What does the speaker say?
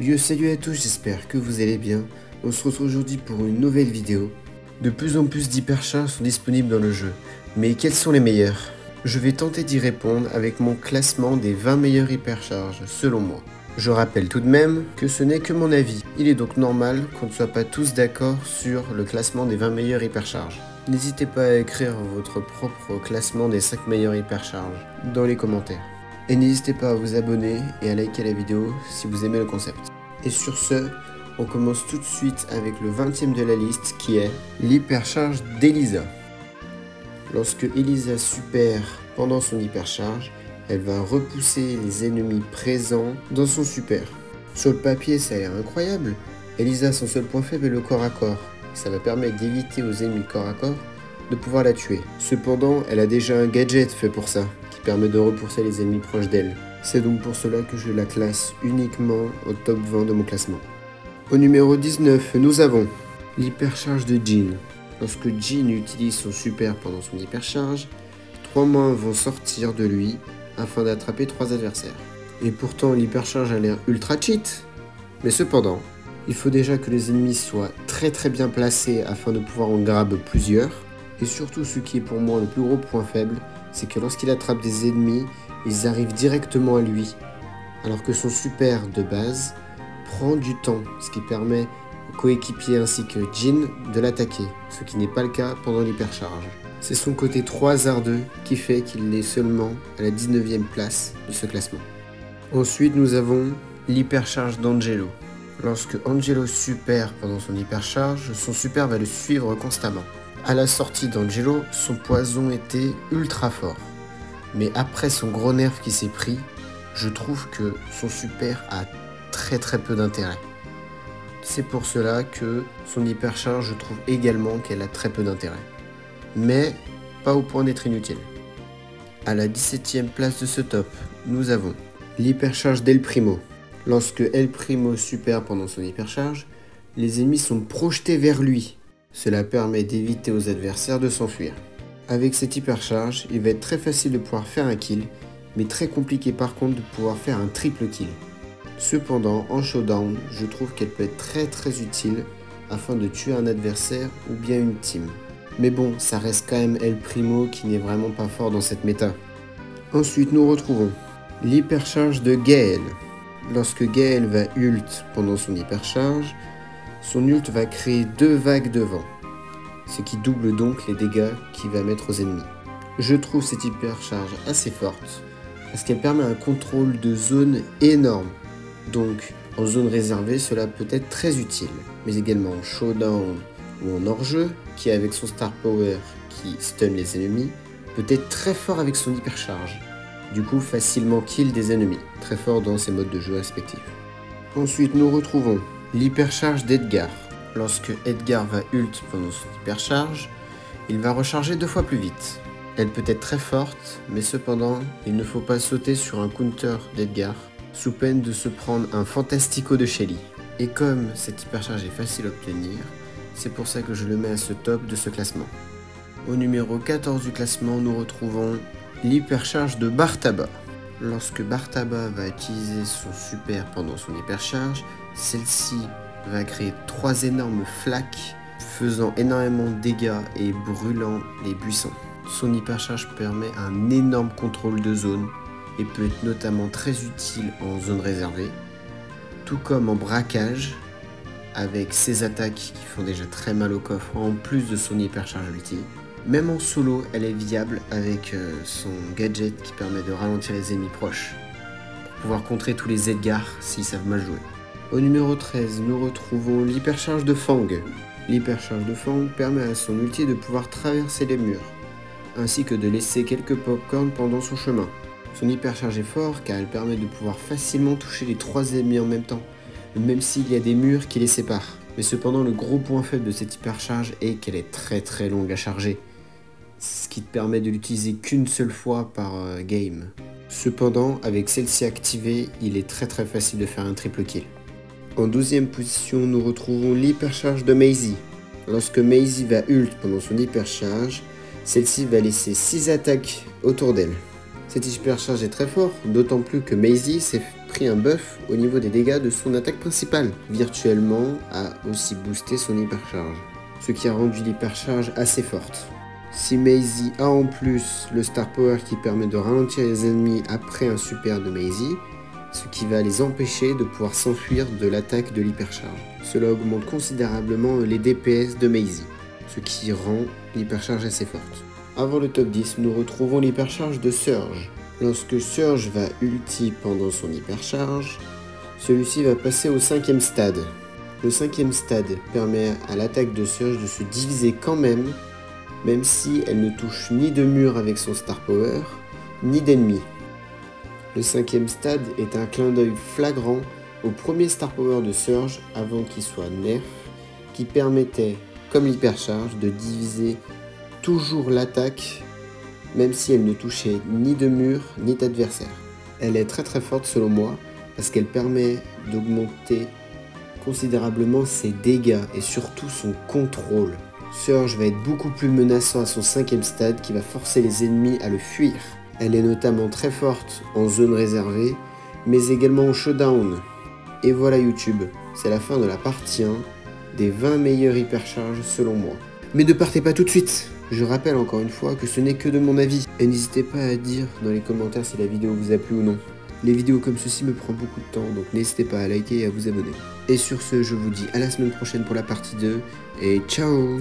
Yo, salut à tous, j'espère que vous allez bien. On se retrouve aujourd'hui pour une nouvelle vidéo. De plus en plus d'hypercharges sont disponibles dans le jeu, mais quels sont les meilleurs? Je vais tenter d'y répondre avec mon classement des 20 meilleures hypercharges, selon moi. Je rappelle tout de même que ce n'est que mon avis. Il est donc normal qu'on ne soit pas tous d'accord sur le classement des 20 meilleures hypercharges. N'hésitez pas à écrire votre propre classement des 5 meilleures hypercharges dans les commentaires. Et n'hésitez pas à vous abonner et à liker la vidéo si vous aimez le concept. Et sur ce, on commence tout de suite avec le 20e de la liste qui est l'hypercharge d'Elisa. Lorsque Elisa super pendant son hypercharge, elle va repousser les ennemis présents dans son super. Sur le papier, ça a l'air incroyable. Elisa, son seul point faible est le corps à corps. Ça va permettre d'éviter aux ennemis corps à corps de pouvoir la tuer. Cependant, elle a déjà un gadget fait pour ça, qui permet de repousser les ennemis proches d'elle. C'est donc pour cela que je la classe uniquement au top 20 de mon classement. Au numéro 19, nous avons l'hypercharge de Jean. Lorsque Jean utilise son super pendant son hypercharge, 3 mains vont sortir de lui afin d'attraper 3 adversaires. Et pourtant l'hypercharge a l'air ultra cheat. Mais cependant, il faut déjà que les ennemis soient très bien placés afin de pouvoir en grab plusieurs. Et surtout ce qui est pour moi le plus gros point faible, c'est que lorsqu'il attrape des ennemis, ils arrivent directement à lui. Alors que son super de base prend du temps, ce qui permet aux coéquipiers ainsi que Jean de l'attaquer, ce qui n'est pas le cas pendant l'hypercharge. C'est son côté trop hasardeux qui fait qu'il est seulement à la 19e place de ce classement. Ensuite nous avons l'hypercharge d'Angelo. Lorsque Angelo super pendant son hypercharge, son super va le suivre constamment. À la sortie d'Angelo, son poison était ultra fort. Mais après son gros nerf qui s'est pris, je trouve que son super a très peu d'intérêt. C'est pour cela que son hypercharge, je trouve également qu'elle a très peu d'intérêt. Mais pas au point d'être inutile. À la 17e place de ce top, nous avons l'hypercharge d'El Primo. Lorsque El Primo super pendant son hypercharge, les ennemis sont projetés vers lui. Cela permet d'éviter aux adversaires de s'enfuir. Avec cette hypercharge, il va être très facile de pouvoir faire un kill, mais très compliqué par contre de pouvoir faire un triple kill. Cependant, en showdown, je trouve qu'elle peut être très utile afin de tuer un adversaire ou bien une team. Mais bon, ça reste quand même El Primo qui n'est vraiment pas fort dans cette méta. Ensuite, nous retrouvons l'hypercharge de Gale. Lorsque Gale va ult pendant son hypercharge, son ult va créer 2 vagues de vent, ce qui double donc les dégâts qu'il va mettre aux ennemis. Je trouve cette hypercharge assez forte, parce qu'elle permet un contrôle de zone énorme. Donc en zone réservée, cela peut être très utile, mais également en showdown ou en hors-jeu, qui avec son star power qui stun les ennemis, peut être très fort avec son hypercharge. Du coup facilement kill des ennemis, très fort dans ses modes de jeu respectifs. Ensuite nous retrouvons l'hypercharge d'Edgar. Lorsque Edgar va ult pendant son hypercharge, il va recharger 2 fois plus vite. Elle peut être très forte, mais cependant, il ne faut pas sauter sur un counter d'Edgar, sous peine de se prendre un Fantastico de Shelly. Et comme cette hypercharge est facile à obtenir, c'est pour ça que je le mets à ce top de ce classement. Au numéro 14 du classement, nous retrouvons l'hypercharge de Bartaba. Lorsque Bartaba va utiliser son super pendant son hypercharge, celle-ci va créer 3 énormes flaques faisant énormément de dégâts et brûlant les buissons. Son hypercharge permet un énorme contrôle de zone et peut être notamment très utile en zone réservée, tout comme en braquage avec ses attaques qui font déjà très mal au coffre en plus de son hypercharge ulti. Même en solo, elle est viable avec son gadget qui permet de ralentir les ennemis proches pour pouvoir contrer tous les Edgar s'ils savent mal jouer. Au numéro 13, nous retrouvons l'hypercharge de Fang. L'hypercharge de Fang permet à son ulti de pouvoir traverser les murs, ainsi que de laisser quelques popcorn pendant son chemin. Son hypercharge est fort car elle permet de pouvoir facilement toucher les 3 ennemis en même temps, même s'il y a des murs qui les séparent. Mais cependant, le gros point faible de cette hypercharge est qu'elle est très longue à charger, ce qui te permet de l'utiliser qu'une seule fois par game. Cependant, avec celle-ci activée, il est très facile de faire un triple kill. En 12e position, nous retrouvons l'hypercharge de Maisie. Lorsque Maisie va ult pendant son hypercharge, celle-ci va laisser 6 attaques autour d'elle. Cette hypercharge est très forte, d'autant plus que Maisie s'est pris un buff au niveau des dégâts de son attaque principale. Virtuellement a aussi boosté son hypercharge, ce qui a rendu l'hypercharge assez forte. Si Maisie a en plus le Star Power qui permet de ralentir les ennemis après un super de Maisie, ce qui va les empêcher de pouvoir s'enfuir de l'attaque de l'hypercharge. Cela augmente considérablement les DPS de Maisie, ce qui rend l'hypercharge assez forte. Avant le top 10, nous retrouvons l'hypercharge de Surge. Lorsque Surge va ulti pendant son hypercharge, celui-ci va passer au 5e stade. Le 5e stade permet à l'attaque de Surge de se diviser quand même si elle ne touche ni de mur avec son Star Power, ni d'ennemis. Le 5e stade est un clin d'œil flagrant au premier Star Power de Surge avant qu'il soit nerf, qui permettait, comme l'hypercharge, de diviser toujours l'attaque, même si elle ne touchait ni de mur ni d'adversaire. Elle est très forte selon moi, parce qu'elle permet d'augmenter considérablement ses dégâts et surtout son contrôle. Surge va être beaucoup plus menaçant à son 5e stade qui va forcer les ennemis à le fuir. Elle est notamment très forte en zone réservée, mais également en showdown. Et voilà YouTube, c'est la fin de la partie 1 des 20 meilleures hypercharges selon moi. Mais ne partez pas tout de suite. Je rappelle encore une fois que ce n'est que de mon avis. Et n'hésitez pas à dire dans les commentaires si la vidéo vous a plu ou non. Les vidéos comme ceci me prennent beaucoup de temps, donc n'hésitez pas à liker et à vous abonner. Et sur ce, je vous dis à la semaine prochaine pour la partie 2, et ciao!